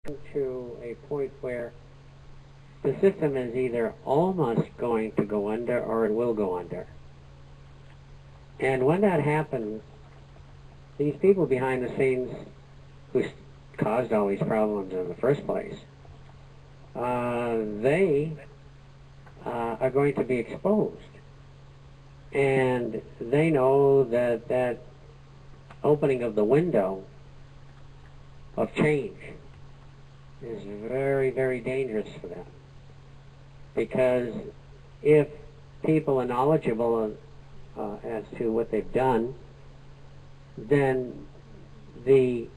to a point where the system is either almost going to go under or it will go under. And when that happens, these people behind the scenes who caused all these problems in the first place, they are going to be exposed. And they know that that opening of the window of change is very, very dangerous for them. Because if people are knowledgeable as to what they've done, then the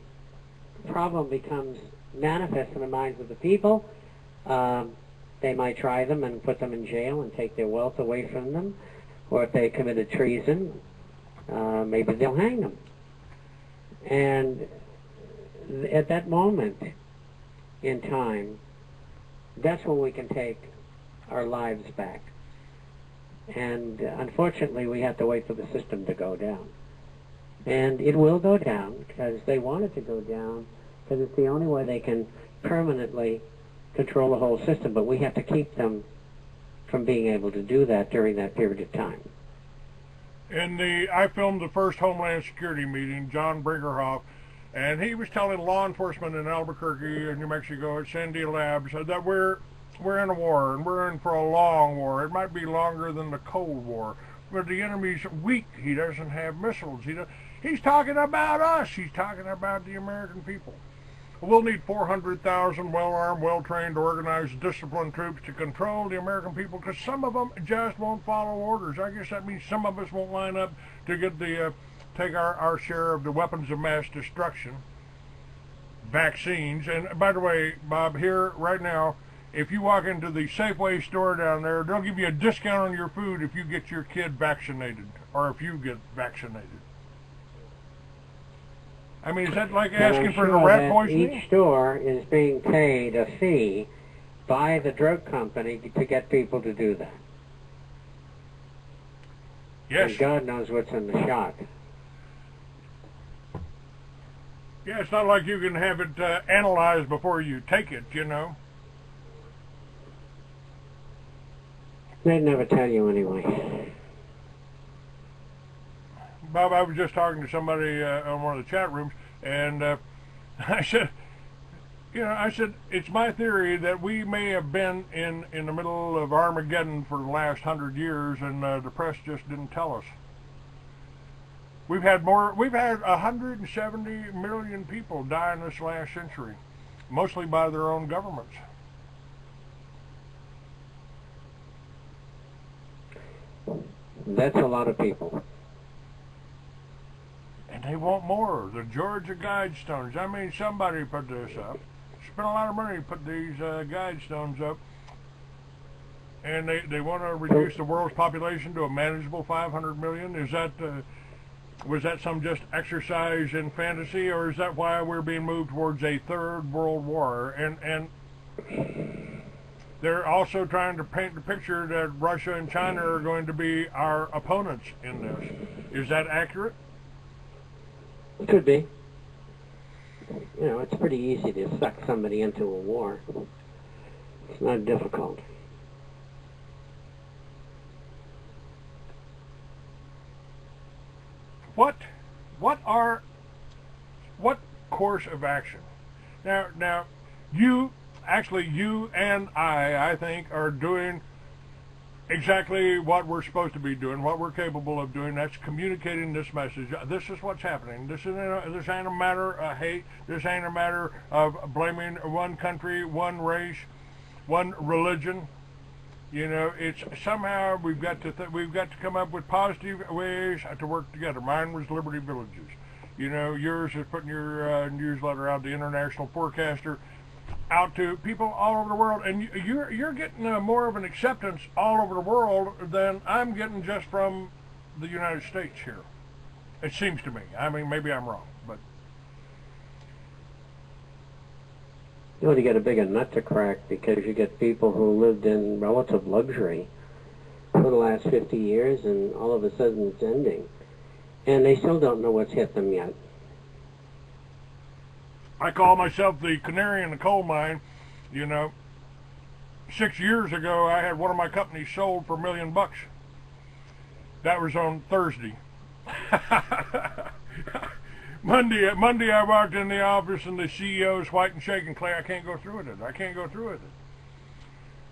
problem becomes manifest in the minds of the people. They might try them and put them in jail and take their wealth away from them. Or if they committed treason, maybe they'll hang them. And at that moment in time, that's when we can take our lives back. And unfortunately, we have to wait for the system to go down. And it will go down because they want it to go down, because it's the only way they can permanently control the whole system. But we have to keep them from being able to do that during that period of time. I filmed the first Homeland Security meeting, John Brinkerhoff, and he was telling law enforcement in Albuquerque and New Mexico at Sandia Labs that we're in a war, and we're in for a long war. It might be longer than the Cold War, but the enemy's weak. He doesn't have missiles. He's talking about us. He's talking about the American people. We'll need 400,000 well-armed, well-trained, organized, disciplined troops to control the American people, because some of them just won't follow orders. I guess that means some of us won't line up to get take our share of the weapons of mass destruction, vaccines. And by the way, Bob, here right now, if you walk into the Safeway store down there, they'll give you a discount on your food if you get your kid vaccinated, or if you get vaccinated. I mean, is that like asking for the rat poisoning? Each store is being paid a fee by the drug company to get people to do that. Yes. And God knows what's in the shot. Yeah, it's not like you can have it analyzed before you take it, you know. They'd never tell you anyway. Bob, I was just talking to somebody on one of the chat rooms, and I said, it's my theory that we may have been in the middle of Armageddon for the last 100 years, and the press just didn't tell us. We've had 170 million people die in this last century, mostly by their own governments. That's a lot of people. And they want more. The Georgia Guidestones. I mean, somebody put this up. Spent a lot of money to put these Guidestones up. And they want to reduce the world's population to a manageable 500 million. Is that was that some just exercise in fantasy, or is that why we're being moved towards a third world war? And they're also trying to paint the picture that Russia and China are going to be our opponents in this. Is that accurate? It could be. You know, it's pretty easy to suck somebody into a war. It's not difficult. What course of action? Now, you and I think, are doing exactly what we're supposed to be doing, what we're capable of doing. That's communicating this message. This is what's happening. This ain't a matter of hate. This ain't a matter of blaming one country, one race, one religion. You know, it's somehow we've got to come up with positive ways to work together. Mine was Liberty Villages. You know, yours is putting your newsletter out, the International Forecaster, out to people all over the world, and you're getting more of an acceptance all over the world than I'm getting just from the United States here. It seems to me. I mean, maybe I'm wrong, but You ought to get a bigger nut to crack, because you get people who lived in relative luxury for the last 50 years, and all of a sudden it's ending. And they still don't know what's hit them yet. I call myself the canary in the coal mine. You know, 6 years ago, I had one of my companies sold for $1 million. That was on Thursday. Monday, I walked in the office and the CEO's white and shaking. Clay, I can't go through with it. I can't go through with it.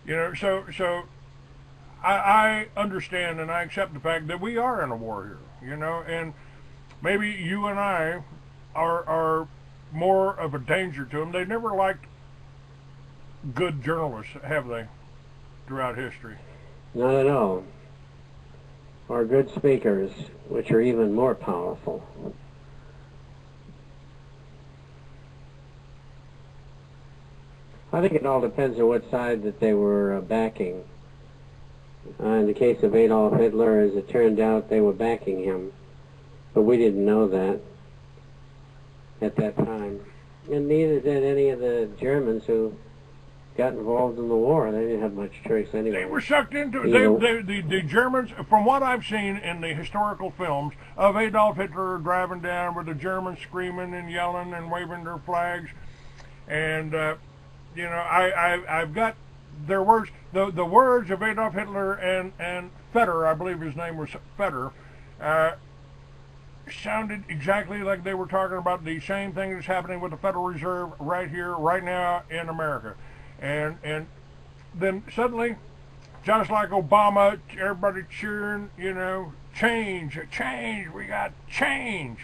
You know, so I understand and I accept the fact that we are in a war here. You know, and maybe you and I are more of a danger to them. They never liked good journalists, have they, throughout history? Not at all. Or good speakers, which are even more powerful. I think it all depends on what side that they were backing. In the case of Adolf Hitler, as it turned out, they were backing him. But we didn't know that at that time. And neither did any of the Germans who got involved in the war. They didn't have much choice anyway. They were sucked into it. The Germans, from what I've seen in the historical films of Adolf Hitler driving down with the Germans screaming and yelling and waving their flags, and you know, I've got their words, the words of Adolf Hitler and Fetter, I believe his name was Fetter, sounded exactly like they were talking about the same thing that's happening with the Federal Reserve right here, right now in America. And then suddenly, just like Obama, everybody cheering, you know, change, we got change.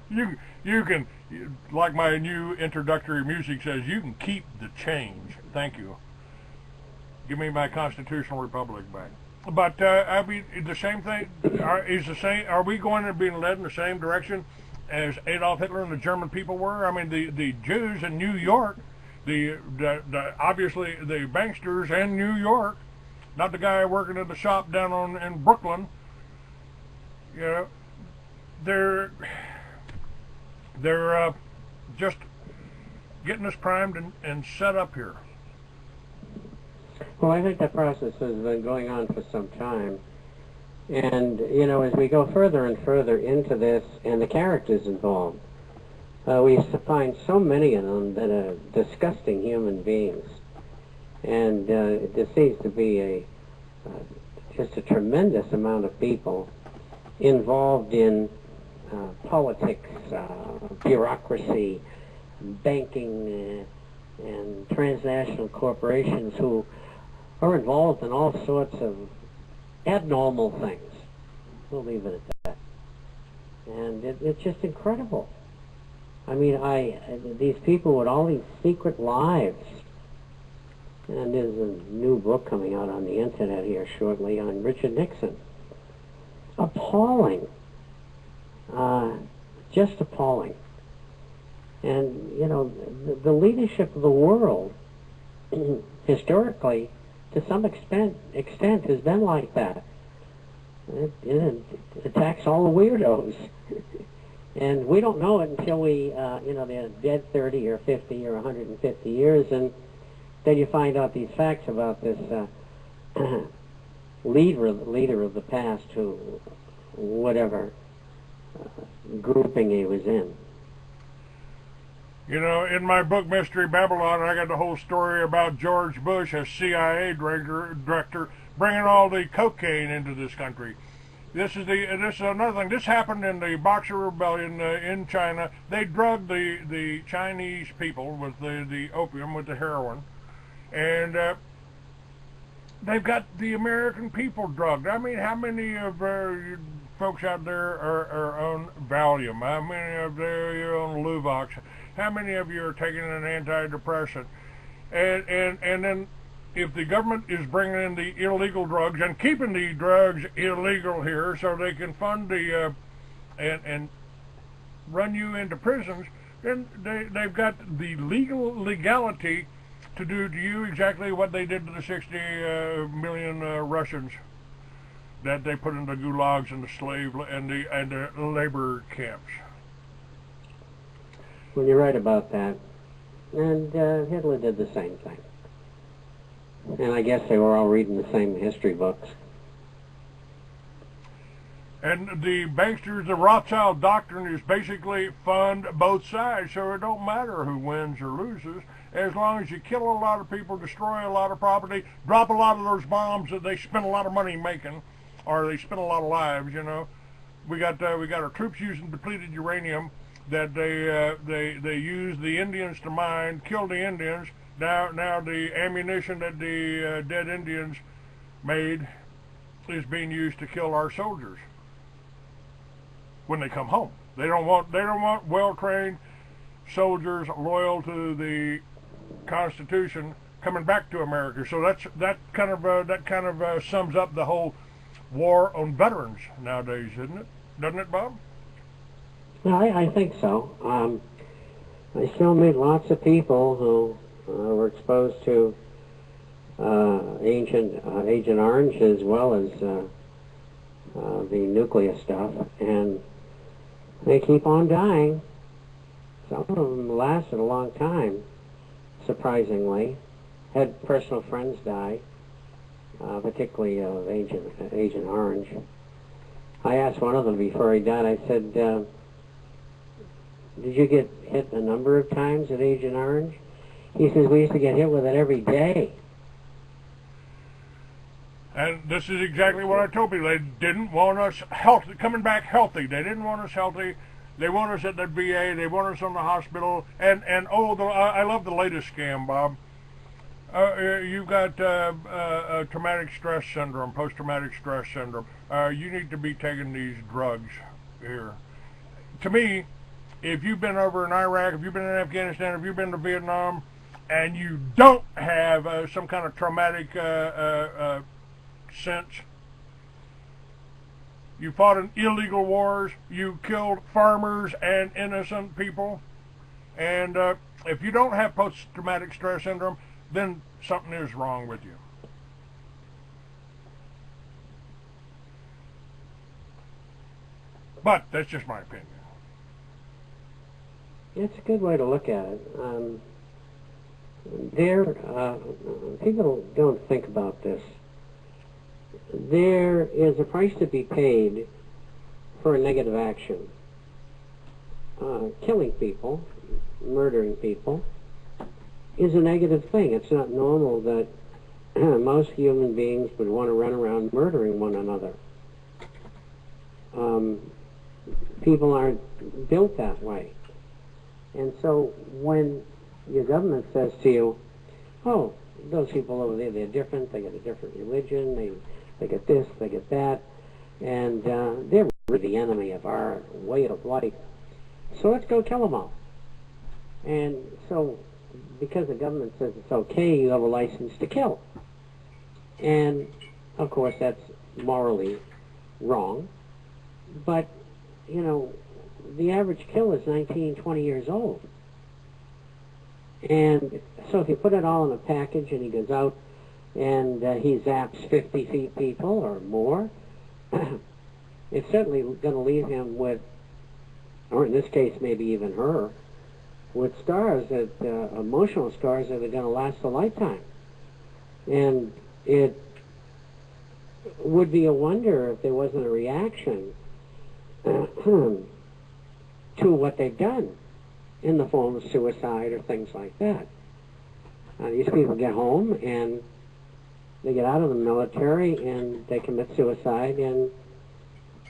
you can, like my new introductory music says, you can keep the change. Thank you. Give me my constitutional republic back. But I mean, the same thing Are we going to be led in the same direction as Adolf Hitler and the German people were? I mean, the Jews in New York, obviously the banksters in New York, not the guy working at the shop down in Brooklyn. You know, they're just getting us primed and set up here. Well, I think that process has been going on for some time. And, you know, as we go further and further into this and the characters involved, we find so many of them that are disgusting human beings. And there seems to be just a tremendous amount of people involved in politics, bureaucracy, banking, and transnational corporations who are involved in all sorts of abnormal things. We'll leave it at that. And it's just incredible. I mean, these people with all these secret lives. And there's a new book coming out on the internet here shortly on Richard Nixon. Appalling. Just appalling. And, you know, the leadership of the world, historically, to some extent has been like that. It attacks all the weirdos. And we don't know it until we, you know, they're dead 30 or 50 or 150 years, and then you find out these facts about this leader of the past, who, whatever grouping he was in. You know, in my book, Mystery Babylon, I got the whole story about George Bush, a CIA director, bringing all the cocaine into this country. This is another thing. This happened in the Boxer Rebellion in China. They drugged the Chinese people with the opium, with the heroin, and they've got the American people drugged. I mean, how many of you folks out there are on Valium? How many of you are on Luvox? How many of you are taking an antidepressant? And then if the government is bringing in the illegal drugs and keeping the drugs illegal here so they can fund the and run you into prisons, then they've got the legality to do to you exactly what they did to the 60 million Russians that they put in the gulags and the slave and the labor camps. Well, you're right about that. And Hitler did the same thing. And I guess they were all reading the same history books. And the banksters, the Rothschild Doctrine is basically fund both sides, so it don't matter who wins or loses, as long as you kill a lot of people, destroy a lot of property, drop a lot of those bombs that they spend a lot of money making, or they spend a lot of lives. You know, we got our troops using depleted uranium that they use the Indians to mine, kill the Indians. Now the ammunition that the dead Indians made is being used to kill our soldiers when they come home. They don't want well-trained soldiers loyal to the Constitution coming back to America. So that kind of sums up the whole war on veterans nowadays, isn't it? Doesn't it, Bob? Yeah, I think so. I still meet lots of people who were exposed to Agent Orange as well as the nuclear stuff, and they keep on dying. Some of them lasted a long time, surprisingly. Had personal friends die, particularly Agent Orange. I asked one of them before he died, I said, did you get hit a number of times at Agent Orange? He says, we used to get hit with it every day. And this is exactly what I told people. They didn't want us healthy, coming back healthy. They didn't want us healthy. They want us at the VA. They want us on the hospital. And I love the latest scam, Bob. You've got traumatic stress syndrome, post-traumatic stress syndrome. You need to be taking these drugs here. To me, if you've been over in Iraq, if you've been in Afghanistan, if you've been to Vietnam, and you don't have some kind of traumatic sense, you fought in illegal wars, you killed farmers and innocent people, and if you don't have post-traumatic stress syndrome, then something is wrong with you. But that's just my opinion. It's a good way to look at it. People don't think about this. There is a price to be paid for a negative action. Killing people, murdering people, is a negative thing. It's not normal that most human beings would want to run around murdering one another. People aren't built that way. And so when your government says to you, oh, those people over there, they're different, they got a different religion, they get this, they get that, and they're really the enemy of our way of life, so let's go kill them all. And so because the government says it's okay, you have a license to kill. And of course that's morally wrong, but you know, the average kill is 19, 20 years old. And so if you put it all in a package and he goes out and he zaps 50 feet people or more, it's certainly going to leave him with, or in this case maybe even her, with scars, that emotional scars that are going to last a lifetime. And it would be a wonder if there wasn't a reaction to what they've done in the form of suicide or things like that. These people get home and they get out of the military and they commit suicide, and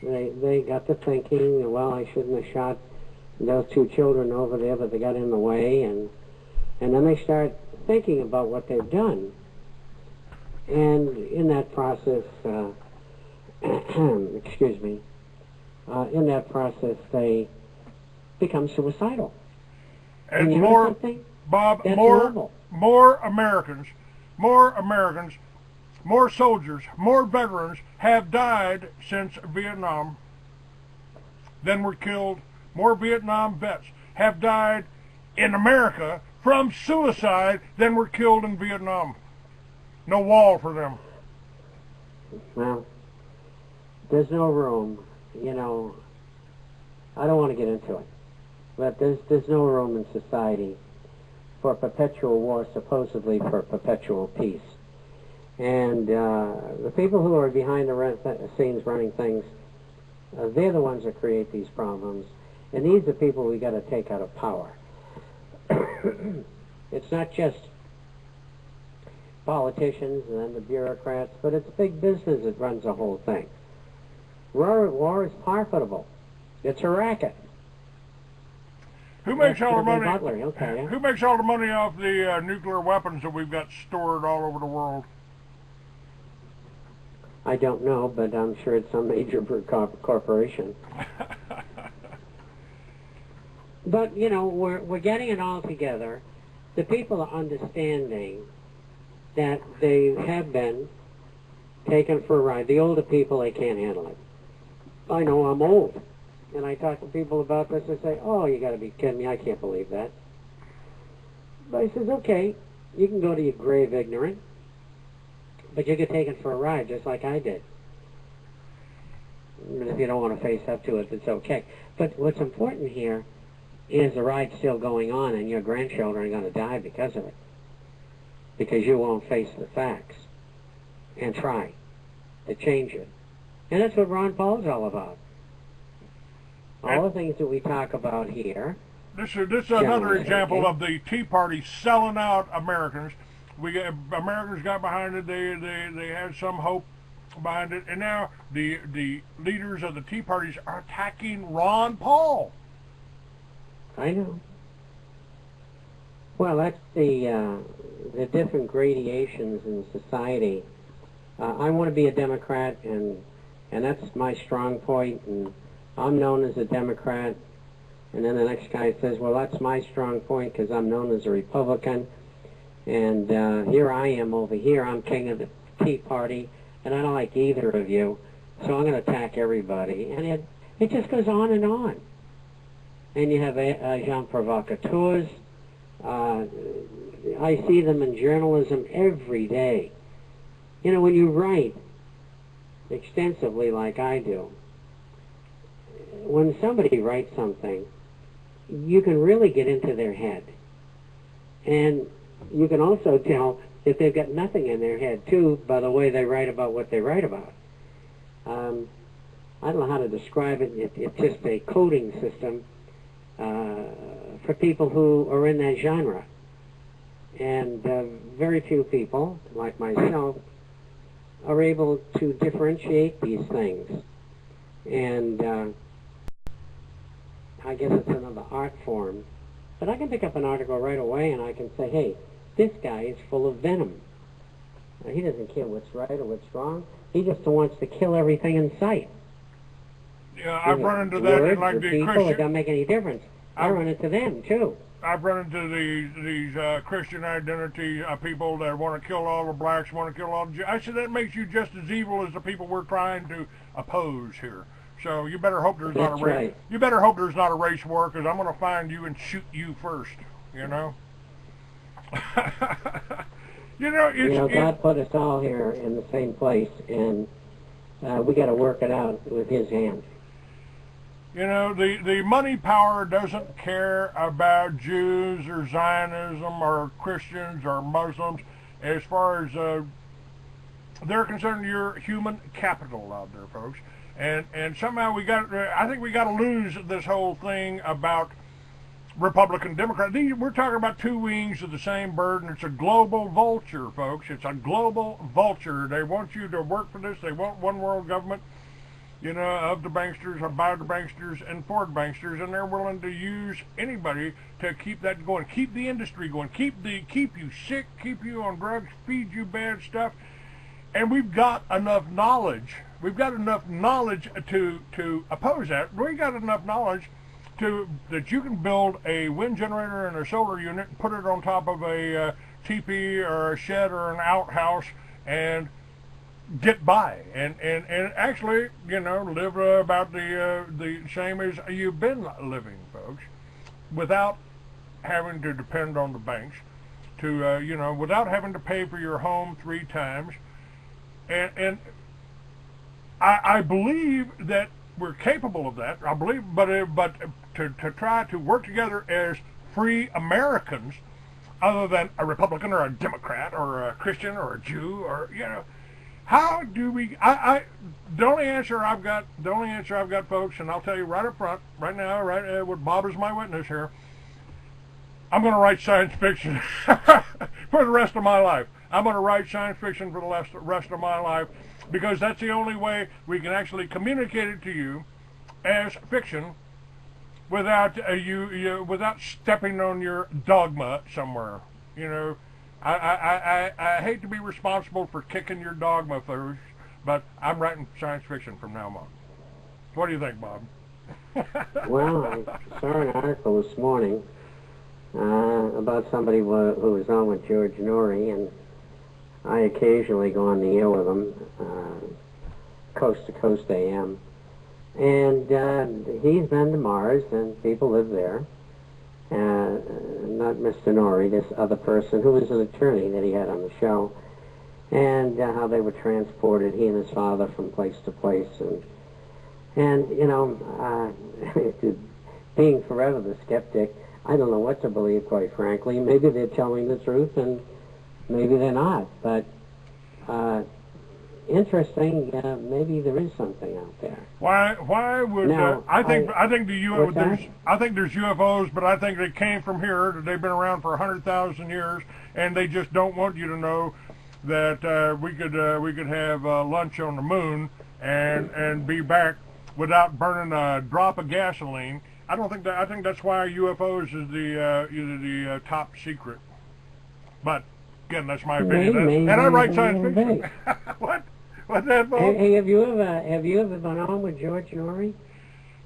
they got to thinking, well, I shouldn't have shot those two children over there, but they got in the way, and then they start thinking about what they've done. And in that process, excuse me, in that process they become suicidal. And more, Bob, more Americans, more soldiers, more veterans have died since Vietnam than were killed. More Vietnam vets have died in America from suicide than were killed in Vietnam. No wall for them. Well, there's no room, you know, I don't want to get into it, but there's no room in society for perpetual war, supposedly for perpetual peace. And the people who are behind the scenes running things, They're the ones that create these problems, and these are people we got to take out of power. It's not just politicians and then the bureaucrats, but it's big business that runs the whole thing. War is profitable. It's a racket. Who makes all the money? Butler, okay, yeah. Who makes all the money off the nuclear weapons that we've got stored all over the world? I don't know, but I'm sure it's some major corporation. But, you know, we're getting it all together. The people are understanding that they have been taken for a ride. The older people, they can't handle it. I know I'm old. And I talk to people about this and say, oh, you got to be kidding me. I can't believe that. But I says, okay, you can go to your grave ignorant, but you get taken for a ride just like I did. And if you don't want to face up to it, it's okay. But what's important here is the ride's still going on and your grandchildren are going to die because of it. Because you won't face the facts and try to change it. And that's what Ron Paul's all about. All the things that we talk about here. This is another example of the Tea Party selling out Americans. Americans got behind it. They had some hope behind it, and now the leaders of the Tea Parties are attacking Ron Paul. I know. Well, that's the different gradations in society. I want to be a Democrat, and that's my strong point, and I'm known as a Democrat, and then the next guy says, well, that's my strong point because I'm known as a Republican, and here I am over here, I'm king of the Tea Party, and I don't like either of you, so I'm going to attack everybody. And it just goes on. And you have agents provocateurs. I see them in journalism every day. You know, when you write extensively like I do, when somebody writes something, you can really get into their head. And you can also tell if they've got nothing in their head, too, by the way they write about what they write about. I don't know how to describe it. It's just a coding system for people who are in that genre. And very few people, like myself, are able to differentiate these things. And I guess it's another art form. But I can pick up an article right away and I can say, hey, this guy is full of venom. Now, he doesn't care what's right or what's wrong. He just wants to kill everything in sight. Yeah, I've run into that in like the people, Christian. It doesn't make any difference. I run into them too. I've run into these Christian identity people that want to kill all the blacks, want to kill all the Jews. I said that makes you just as evil as the people we're trying to oppose here. So you better hope there's not a race. Right. You better hope there's not a race war, because I'm going to find you and shoot you first. You know. God put us all here in the same place, and we got to work it out with His hand. You know, the money power doesn't care about Jews or Zionism or Christians or Muslims. As far as they're concerned, you're human capital out there, folks. And somehow I think we got to lose this whole thing about Republican, Democrat. We're talking about two wings of the same bird, and it's a global vulture, folks. It's a global vulture. They want you to work for this. They want one world government, you know, of the banksters, or by the banksters, and for the banksters, and they're willing to use anybody to keep that going, keep the industry going, keep you sick, keep you on drugs, feed you bad stuff. And we've got enough knowledge. We've got enough knowledge to oppose that. We've got enough knowledge that you can build a wind generator and a solar unit and put it on top of a teepee or a shed or an outhouse and get by and actually, you know, live about the same as you've been living, folks, without having to depend on the banks, without having to pay for your home 3 times. And I believe that we're capable of that. I believe, but to try to work together as free Americans, other than a Republican or a Democrat or a Christian or a Jew, or, you know, How do we? The only answer I've got, folks, and I'll tell you right up front, right now, right, with Bob as my witness here. I'm going to write science fiction for the rest of my life. I'm going to write science fiction for the rest of my life, because that's the only way we can actually communicate it to you as fiction without without stepping on your dogma somewhere. You know, I hate to be responsible for kicking your dogma first, but I'm writing science fiction from now on. What do you think, Bob? Well, I saw an article this morning about somebody who was on with George Norrie, and I occasionally go on the air with him, Coast to Coast AM. And he's been to Mars, and people live there. Not Mr. Norrie, this other person who was an attorney that he had on the show, and how they were transported, he and his father, from place to place. And you know, being forever the skeptic, I don't know what to believe, quite frankly. Maybe they're telling the truth, and maybe they're not. But interesting. Maybe there is something out there. Why would now, I think there's UFOs, but I think they came from here. They've been around for 100,000 years, and they just don't want you to know that we could have lunch on the moon and be back without burning a drop of gasoline. I don't think that. I think that's why UFOs is the top secret. But again, that's my opinion. And I write science fiction. What? What's that, Bob? Hey, have you ever gone on with George Norrie?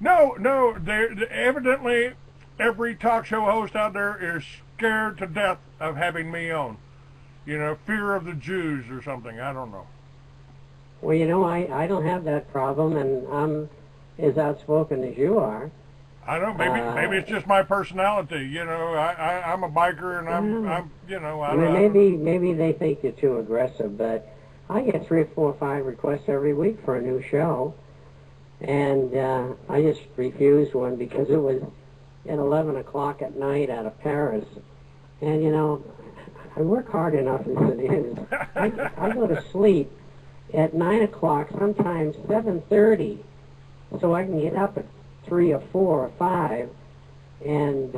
No. Evidently, every talk show host out there is scared to death of having me on. You know, fear of the Jews or something. I don't know. Well, you know, I don't have that problem, and I'm as outspoken as you are. I don't know. Maybe it's just my personality. You know, I'm a biker, and I'm you know. I don't know. Maybe they think you're too aggressive, but I get 3 or 4 or 5 requests every week for a new show, and I just refused one because it was at 11 o'clock at night out of Paris, and you know, I work hard enough as it is. I go to sleep at 9 o'clock, sometimes 7:30, so I can get up at 3 or 4 or 5 and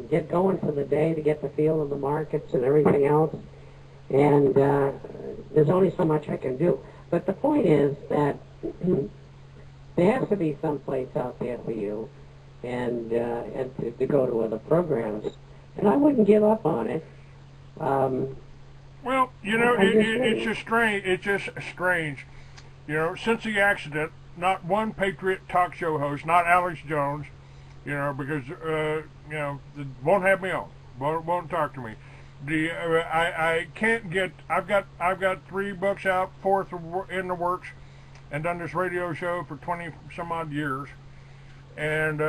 get going for the day to get the feel of the markets and everything else. And there's only so much I can do. But the point is that there has to be some place out there for you, and to go to other programs. And I wouldn't give up on it. Well, you know, it's just strange. It's just strange. You know, since the accident, not one patriot talk show host, not Alex Jones, you know, because you know, won't have me on, won't talk to me. I can't get. I've got 3 books out, 4th in the works, and done this radio show for 20 some odd years, and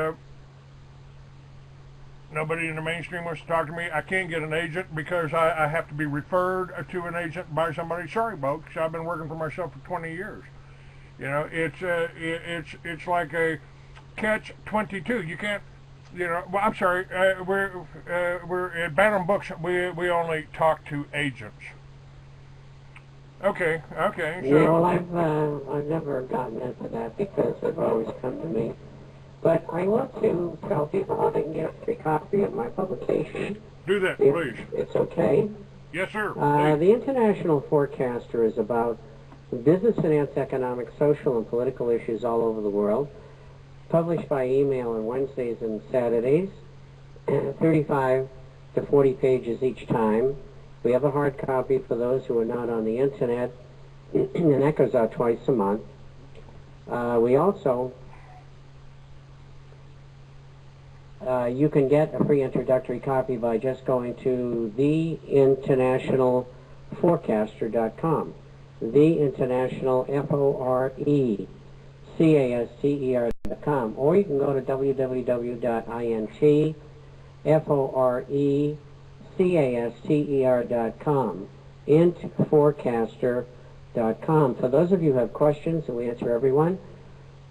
nobody in the mainstream wants to talk to me. I can't get an agent because I have to be referred to an agent by somebody. Sorry, folks, I've been working for myself for 20 years. You know, it's like a catch-22. You can't, you know. Well, I'm sorry. We're at Bantam Books. We only talk to agents. Okay. So, yeah, well, I've never gotten into that because they've always come to me. But I want to tell people how they can get a free copy of my publication. Do that, please. It's okay. Yes, sir. The International Forecaster is about business, finance, economic, social, and political issues all over the world. Published by email on Wednesdays and Saturdays, 35 to 40 pages each time. We have a hard copy for those who are not on the internet, and that goes out twice a month. We also, you can get a free introductory copy by just going to theinternationalforecaster.com. Theinternational, FORECASTER.com, or you can go to www.intforecaster.com, intforecaster.com. For those of you who have questions, and we answer everyone.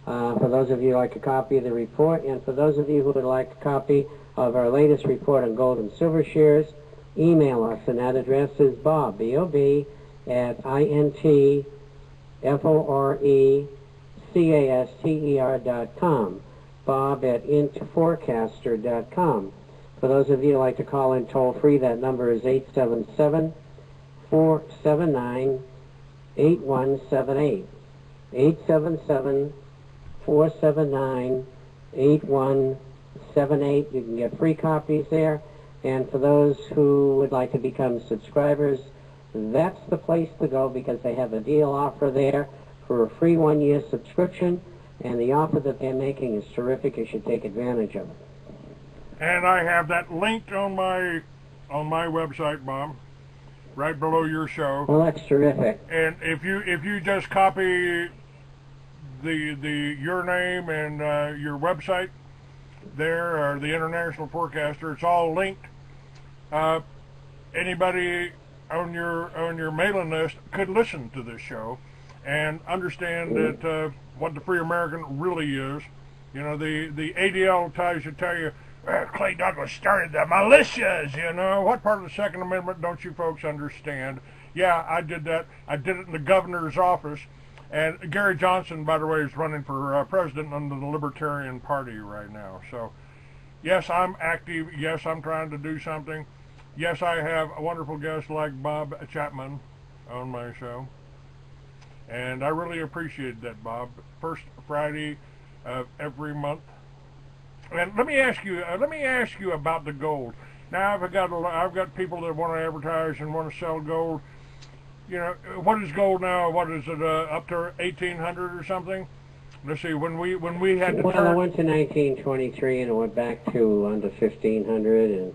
For those of you who like a copy of the report, and for those of you who would like a copy of our latest report on gold and silver shares, email us, and that address is Bob, B-O-B, at intforecaster.com. FORECASTER.com, bob@intforecaster.com. For those of you who like to call in toll-free, that number is 877-479-8178. 877-479-8178. You can get free copies there. And for those who would like to become subscribers, that's the place to go, because they have a deal offer there for a free 1-year subscription, and the offer that they're making is terrific. You should take advantage of it. And I have that linked on my website, Bob, right below your show. Well, that's terrific. And if you just copy your name and your website there, or the International Forecaster, it's all linked. Anybody on your mailing list could listen to this show and understand that what the Free American really is. You know, the ADL tries to tell you, Clay Douglas started the militias, you know. What part of the Second Amendment don't you folks understand? Yeah, I did that. I did it in the governor's office. And Gary Johnson, by the way, is running for president under the Libertarian Party right now. So, yes, I'm active. Yes, I'm trying to do something. Yes, I have a wonderful guest like Bob Chapman on my show. And I really appreciate that, Bob. First Friday of every month. And let me ask you about the gold. Now I've got people that want to advertise and want to sell gold. You know, what is gold now? What is it, up to 1800 or something? Let's see. When we had to it went to 1923, and it went back to under 1500, and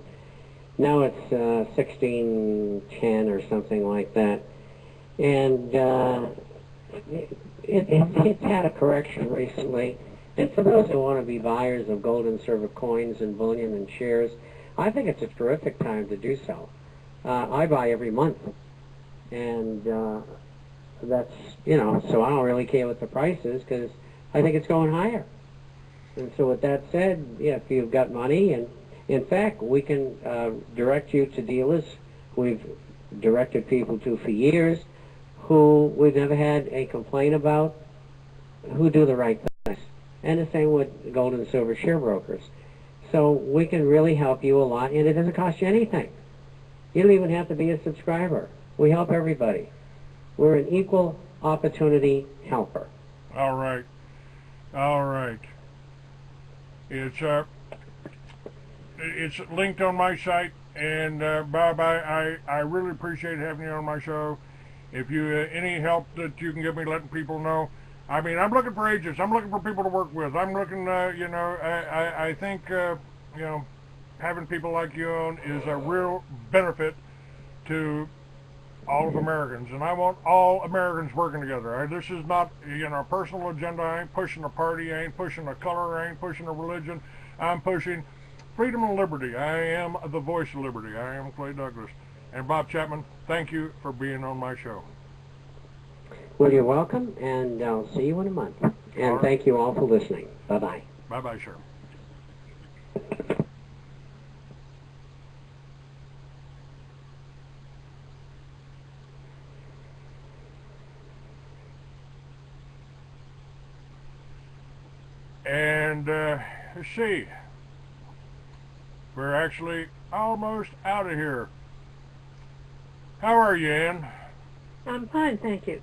now it's 1610 or something like that. And it's had a correction recently. And for those who want to be buyers of gold and silver coins and bullion and shares, I think it's a terrific time to do so. I buy every month, and that's, you know, so I don't really care what the price is, because I think it's going higher. And so with that said, yeah, if you've got money, and in fact, we can direct you to dealers we've directed people to for years, who we've never had a complaint about, who do the right things. And the same with gold and silver share brokers. So we can really help you a lot, and it doesn't cost you anything. You don't even have to be a subscriber. We help everybody. We're an equal opportunity helper. All right. All right. It's linked on my site, and Bob, I really appreciate having you on my show. If you any help that you can give me letting people know. I mean, I'm looking for agents. I'm looking for people to work with. I'm looking, you know, I think, you know, having people like you on is a real benefit to all of Americans. And I want all Americans working together. This is not, you know, a personal agenda. I ain't pushing a party. I ain't pushing a color. I ain't pushing a religion. I'm pushing freedom and liberty. I am the voice of liberty. I am Clay Douglas. And Bob Chapman, thank you for being on my show. Well, you're welcome, and I'll see you in a month. And thank you all for listening. Bye-bye. Bye-bye, sir. And let's see. We're actually almost out of here. How are you, Ann? I'm fine, thank you.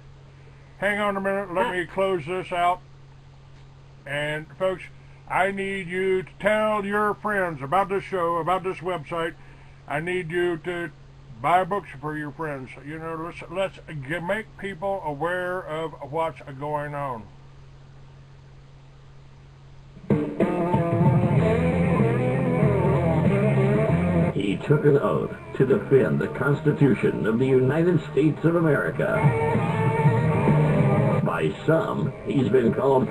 Hang on a minute. Let me close this out. And, folks, I need you to tell your friends about this show, about this website. I need you to buy books for your friends. You know, let's make people aware of what's going on. He took an oath to defend the Constitution of the United States of America. By some, he's been called